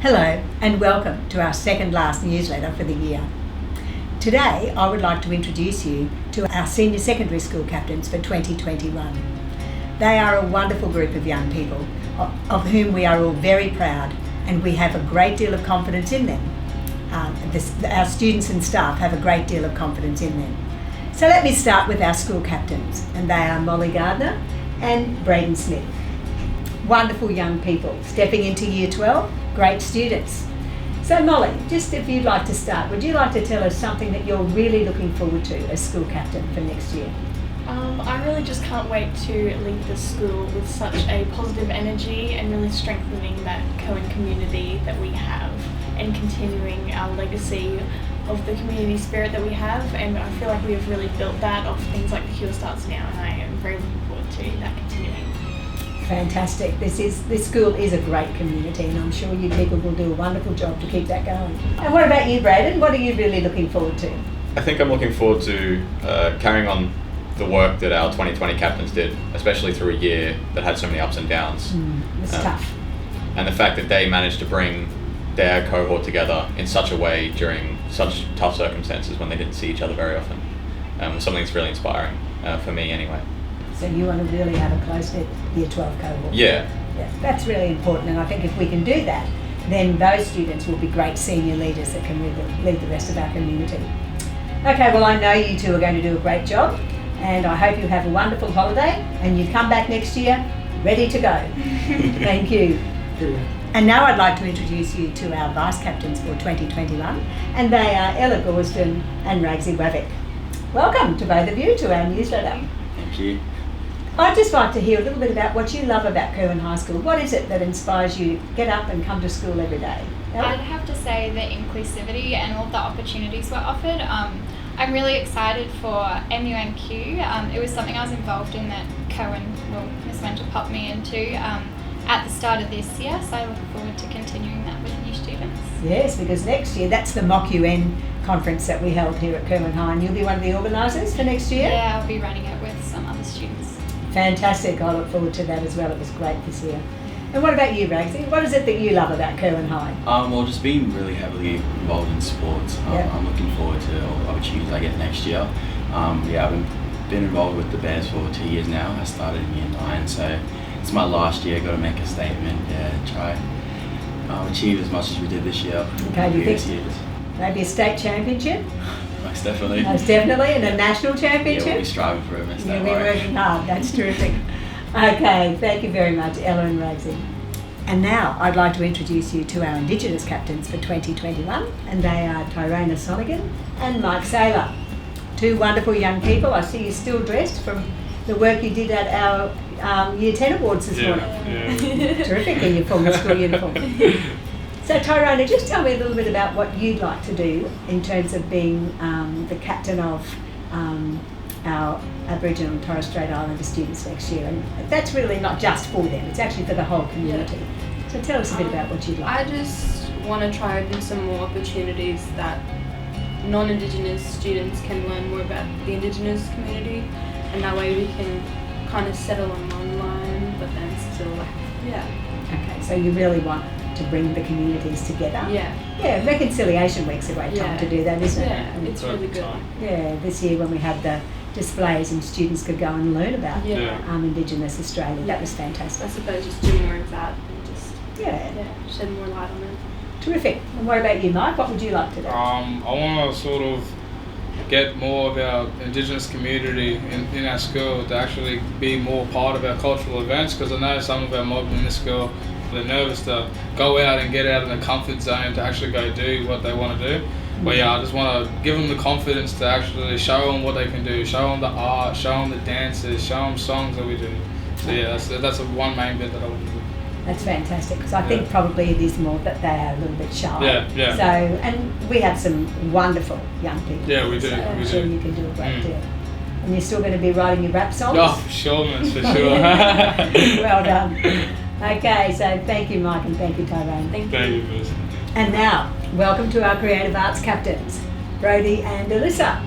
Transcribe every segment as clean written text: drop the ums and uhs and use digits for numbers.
Hello and welcome to our second last newsletter for the year. Today I would like to introduce you to our senior secondary school captains for 2021. They are a wonderful group of young people of whom we are all very proud, and we have a great deal of confidence in them. Our students and staff have a great deal of confidence in them. So let me start with our school captains, and they are Molly Gardner and Braden Smith. Wonderful young people stepping into year 12, great students. So Molly, just if you'd like to start, would you like to tell us something that you're really looking forward to as school captain for next year? I really just can't wait to lead the school with such a positive energy and really strengthening that Cohen community that we have and continuing our legacy of the community spirit that we have, and I feel like we have really built that off things like the Cure Starts Now, and I am very looking forward to that continuing. Fantastic. This school is a great community, and I'm sure you people will do a wonderful job to keep that going. And what about you, Braden? What are you really looking forward to? I think I'm looking forward to carrying on the work that our 2020 captains did, especially through a year that had so many ups and downs. It's tough. And the fact that they managed to bring their cohort together in such a way during such tough circumstances when they didn't see each other very often was something that's really inspiring, for me anyway. So you want to really have a close-knit year 12 cohort? Yeah. That's really important, and I think if we can do that, then those students will be great senior leaders that can lead the rest of our community. Okay, well I know you two are going to do a great job, and I hope you have a wonderful holiday and you come back next year ready to go. Thank you. And now I'd like to introduce you to our vice captains for 2021, and they are Ella Gorsden and Ragsy Wavick. Welcome to both of you to our newsletter. Thank you. I'd just like to hear a little bit about what you love about Cohen High School. What is it that inspires you to get up and come to school every day? Ella? I'd have to say the inclusivity and all the opportunities we're offered. I'm really excited for MUNQ. It was something I was involved in that Miss Winter popped me into at the start of this year, so I look forward to continuing that with new students. Yes, because next year, that's the MOCUN conference that we held here at Cohen High, and you'll be one of the organisers for next year? Yeah, I'll be running it with some other students. Fantastic, I look forward to that as well. It was great this year. And what about you, Ragsy? What is it that you love about Cohen High? Well, just being really heavily involved in sports. I'm looking forward to all the opportunities I get next year. I've been involved with the Bears for 2 years now. I started in year 9, so it's my last year. Got to make a statement. Try achieve as much as we did this year. Okay, do you think maybe a state championship? Most definitely. Most definitely, and a national championship? Yeah, we'll be striving for it, miss. You'll be working hard. That's terrific. Okay, thank you very much, Ella and Ragsy. And now I'd like to introduce you to our Indigenous captains for 2021, and they are Tyrona Sonigan and Mike Saylor. Two wonderful young people. I see you still dressed from the work you did at our Year 10 Awards this morning. Yeah. Terrific in your formal school uniform. So Tyrona, just tell me a little bit about what you'd like to do in terms of being the captain of our Aboriginal and Torres Strait Islander students next year, and that's really not just for them, it's actually for the whole community. So tell us a bit about what you'd like. I just want to try open some more opportunities that non-Indigenous students can learn more about the Indigenous community, and that way we can kind of settle on one line, but then still Okay, so you really want to bring the communities together. Yeah, Reconciliation Week's a great time to do that, isn't it? Yeah, it's really good. Yeah, this year when we had the displays and students could go and learn about Indigenous Australia, that was fantastic. I suppose just do more of that and just shed more light on it. Terrific. And what about you, Mike? What would you like to do? I want to sort of get more of our Indigenous community in our school to actually be more part of our cultural events, because I know some of our mob in this school, they're nervous to go out and get out of the comfort zone to actually go do what they want to do. But I just want to give them the confidence to actually show them what they can do, show them the art, show them the dances, show them songs that we do. So that's the one main bit that I want to do. That's fantastic, because I think probably it is more that they are a little bit shy. Yeah. So, and we have some wonderful young people. Yeah, we do. So I'm sure you can do a great deal. And you're still going to be writing your rap songs? Oh, for sure, miss, for sure. Well done. Okay, so thank you, Mike, and thank you, Tyrone. Thank you, miss. And now, welcome to our Creative Arts captains, Brodie and Alyssa.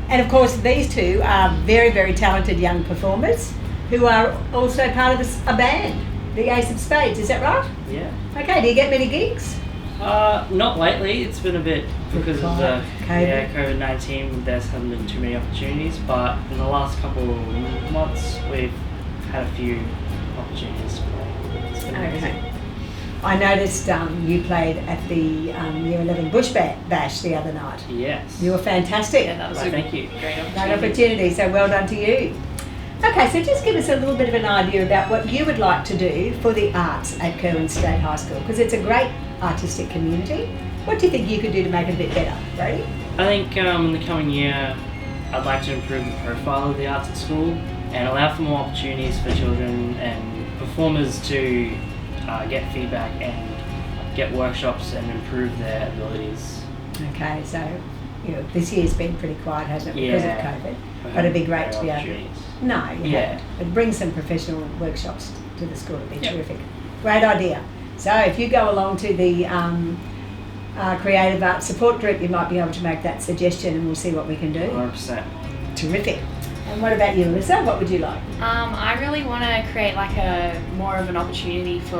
And of course, these two are very, very talented young performers who are also part of a band. the Ace of Spades, is that right? Yeah. Okay, do you get many gigs? Not lately. It's been a bit because of the COVID. COVID-19. There hasn't been too many opportunities, but in the last couple of months, we've had a few opportunities to play. It's been amazing. Okay. I noticed you played at the Year 11 Bush Bash the other night. Yes. You were fantastic. Yeah, that was Right, a thank you. great opportunity. Great opportunity, so well done to you. Okay, so just give us a little bit of an idea about what you would like to do for the arts at Kerwin State High School, because it's a great artistic community. What do you think you could do to make it a bit better, Brady? I think in the coming year, I'd like to improve the profile of the arts at school and allow for more opportunities for children and performers to get feedback and get workshops and improve their abilities. Okay, so this year's been pretty quiet, hasn't it, because of COVID? But it'd be great to be able to. No, but bring some professional workshops to the school. It'd be terrific. Great idea. So if you go along to the Creative Arts Support Group, you might be able to make that suggestion, and we'll see what we can do. 100%. Terrific. And what about you, Alyssa? What would you like? I really want to create like a more of an opportunity for,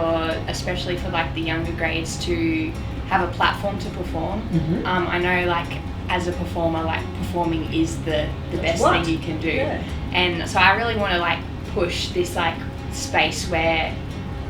especially for like the younger grades, to have a platform to perform. Mm-hmm. I know like as a performer, like performing is the best thing you can do. Yeah. And so I really want to like push this like space where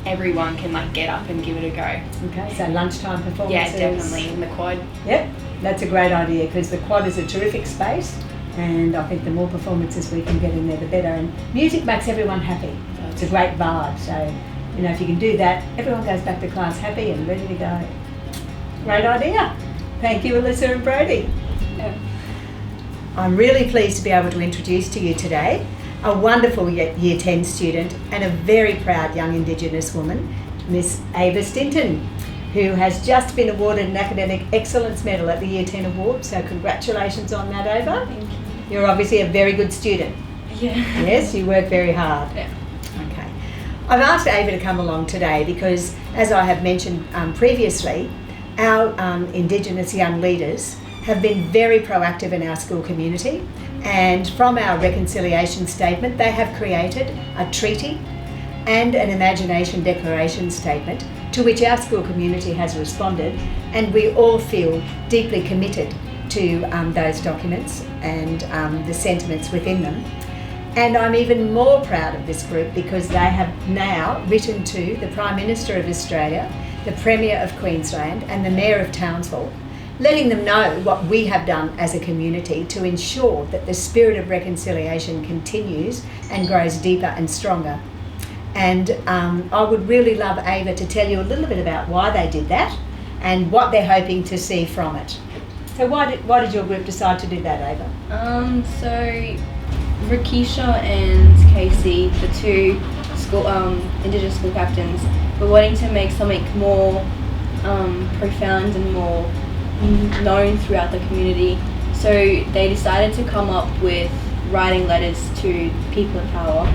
everyone can like get up and give it a go. Okay, so lunchtime performances. Yeah, definitely in the quad. Yep, that's a great idea, because the quad is a terrific space, and I think the more performances we can get in there, the better. And music makes everyone happy. It's a great vibe. So, if you can do that, everyone goes back to class happy and ready to go. Great idea. Thank you, Alyssa and Brody. I'm really pleased to be able to introduce to you today a wonderful Year 10 student and a very proud young Indigenous woman, Miss Ava Stinton, who has just been awarded an Academic Excellence Medal at the Year 10 Award. So congratulations on that, Ava. Thank you. You're obviously a very good student. Yeah. Yes, you work very hard. Yeah. Okay. I've asked Ava to come along today because, as I have mentioned previously, our Indigenous young leaders have been very proactive in our school community, and from our reconciliation statement they have created a treaty and an imagination declaration statement to which our school community has responded, and we all feel deeply committed to those documents and the sentiments within them. And I'm even more proud of this group because they have now written to the Prime Minister of Australia, the Premier of Queensland and the Mayor of Townsville, letting them know what we have done as a community to ensure that the spirit of reconciliation continues and grows deeper and stronger. And I would really love Ava to tell you a little bit about why they did that and what they're hoping to see from it. So why did your group decide to do that, Ava? So Rakisha and Casey, the two school Indigenous school captains, were wanting to make something more profound and more known throughout the community. So they decided to come up with writing letters to people in power.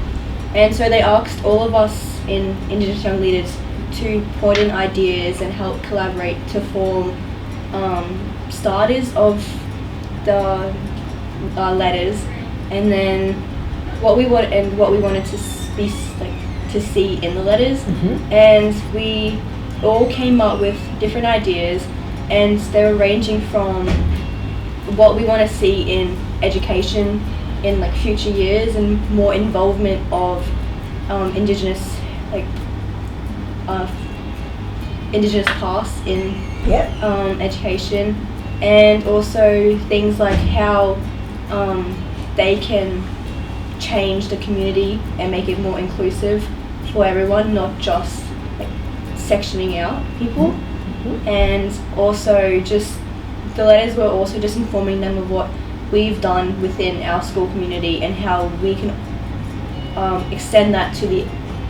And so they asked all of us in Indigenous young leaders to put in ideas and help collaborate to form starters of the letters, and then what we wanted to be to see in the letters. Mm-hmm. And we all came up with different ideas, and they were ranging from what we want to see in education in like future years and more involvement of Indigenous Indigenous past in education, and also things like how they can change the community and make it more inclusive for everyone, not just like sectioning out people. Mm-hmm. And also just the letters were also just informing them of what we've done within our school community and how we can extend that to the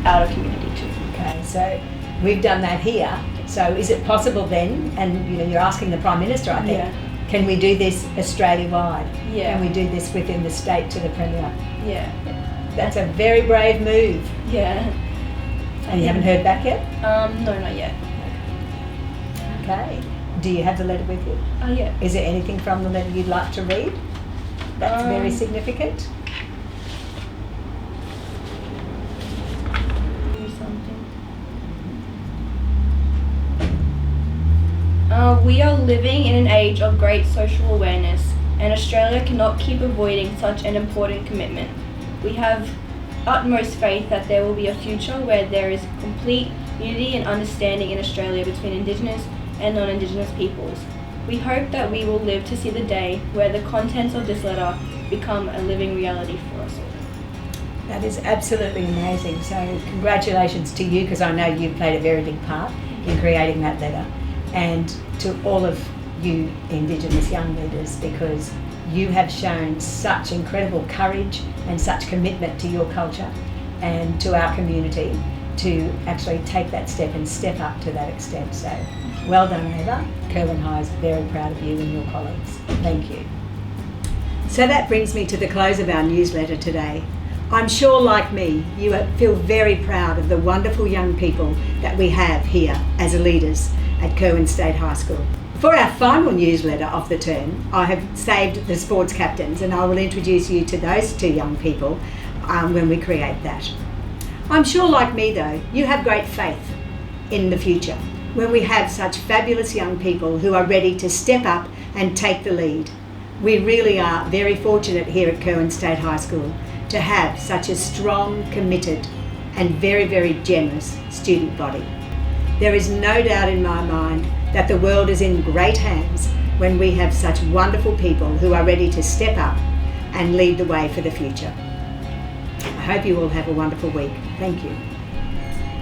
outer community too. Okay, so we've done that here. So is it possible then, and you're asking the Prime Minister, I think, can we do this Australia-wide? Yeah. Can we do this within the state to the Premier? Yeah. That's a very brave move. Yeah. And you haven't heard back yet? No, not yet. Okay. Do you have the letter with you? Yeah. Is there anything from the letter you'd like to read? That's very significant. Something. We are living in an age of great social awareness, and Australia cannot keep avoiding such an important commitment. We have utmost faith that there will be a future where there is complete unity and understanding in Australia between Indigenous and non-Indigenous peoples. We hope that we will live to see the day where the contents of this letter become a living reality for us all. That is absolutely amazing. So congratulations to you, because I know you played a very big part in creating that letter, and to all of you Indigenous young leaders, because you have shown such incredible courage and such commitment to your culture and to our community to actually take that step and step up to that extent. So well done, Ava. Curlin High is very proud of you and your colleagues. Thank you. So that brings me to the close of our newsletter today. I'm sure, like me, you feel very proud of the wonderful young people that we have here as leaders at Curwin State High School. For our final newsletter of the term, I have saved the sports captains, and I will introduce you to those two young people when we create that. I'm sure, like me though, you have great faith in the future when we have such fabulous young people who are ready to step up and take the lead. We really are very fortunate here at Curwin State High School to have such a strong, committed and very, very generous student body. There is no doubt in my mind that the world is in great hands when we have such wonderful people who are ready to step up and lead the way for the future. I hope you all have a wonderful week. Thank you.